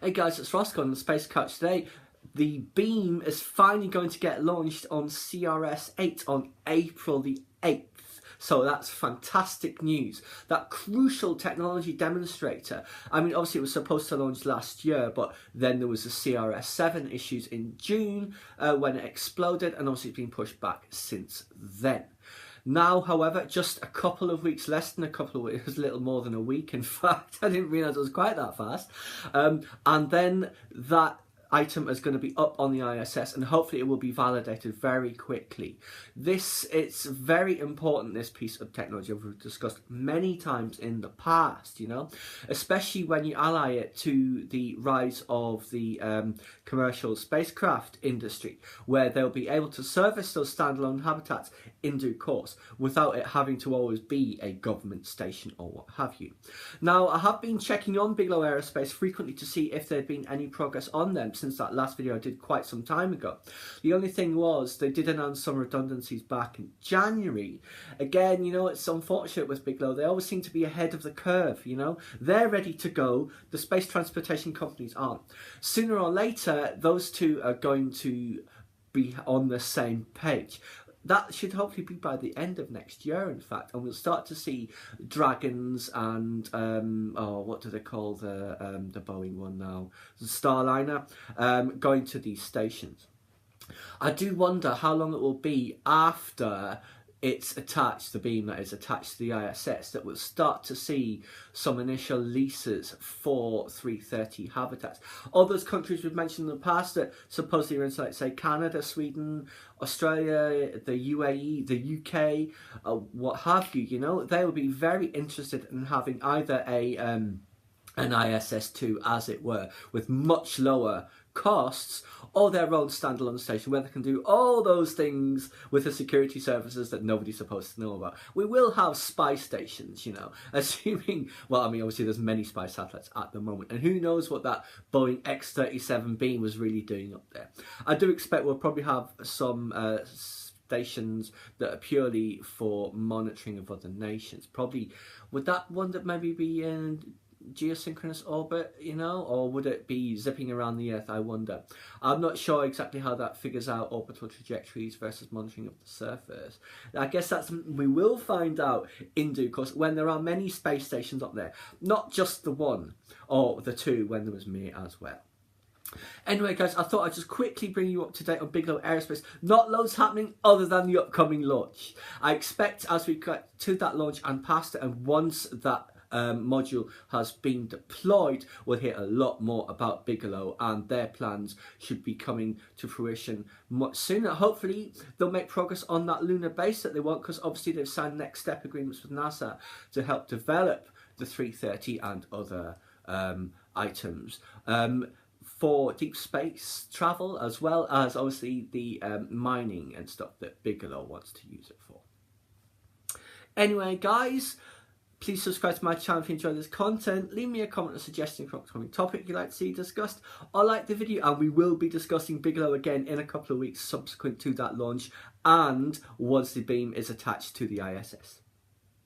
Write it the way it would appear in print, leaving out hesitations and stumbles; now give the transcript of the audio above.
Hey guys, it's Roscoe on the Space Couch today. The beam is finally going to get launched on CRS-8 on April the 8th. So that's fantastic news. That crucial technology demonstrator, I mean, obviously it was supposed to launch last year, but then there was the CRS-7 issues in June when it exploded, and obviously it's been pushed back since then. Now, however, just a couple of weeks, less than a couple of weeks, it was a little more than a week, in fact. I didn't realise it was quite that fast. And then that item is going to be up on the ISS, and hopefully it will be validated very quickly. It's very important, this piece of technology. We've discussed many times in the past, you know, especially when you ally it to the rise of the commercial spacecraft industry, where they'll be able to service those standalone habitats in due course without it having to always be a government station or what have you. Now, I have been checking on Bigelow Aerospace frequently to see if there'd been any progress on them since that last video I did quite some time ago. The only thing was they did announce some redundancies back in January. Again, you know, it's unfortunate with Bigelow. They always seem to be ahead of the curve, you know. They're ready to go. The space transportation companies aren't. Sooner or later, those two are going to be on the same page. That should hopefully be by the end of next year, in fact, and we'll start to see Dragons and what do they call the Boeing one now, the Starliner, going to these stations. I do wonder how long it will be after it's attached, the beam that is attached to the ISS, that we'll start to see some initial leases for 330 habitats. All those countries we've mentioned in the past that supposedly are in, like, say, Canada, Sweden, Australia, the UAE, the UK, what have you, you know, they will be very interested in having either an ISS-2, as it were, with much lower costs, or their own standalone station where they can do all those things with the security services that nobody's supposed to know about. We will have spy stations, you know, assuming, well, I mean, obviously there's many spy satellites at the moment, and who knows what that Boeing X-37 beam was really doing up there. I do expect we'll probably have some stations that are purely for monitoring of other nations. Probably, would that one that maybe be in geosynchronous orbit, you know, or would it be zipping around the Earth? I wonder. I'm not sure exactly how that figures out orbital trajectories versus monitoring of the surface. I guess that's, we will find out in due course when there are many space stations up there, not just the one or the two when there was me as well. Anyway guys, I thought I'd just quickly bring you up to date on Bigelow Aerospace. Not loads happening other than the upcoming launch. I expect as we get to that launch and past it, and once that module has been deployed, we'll hear a lot more about Bigelow, and their plans should be coming to fruition much sooner. Hopefully they'll make progress on that lunar base that they want, because obviously they've signed next step agreements with NASA to help develop the 330 and other items for deep space travel, as well as obviously the mining and stuff that Bigelow wants to use it for. Anyway guys, please subscribe to my channel if you enjoy this content. Leave me a comment or suggestion for an upcoming topic you'd like to see discussed, or like the video, and we will be discussing Bigelow again in a couple of weeks subsequent to that launch and once the beam is attached to the ISS.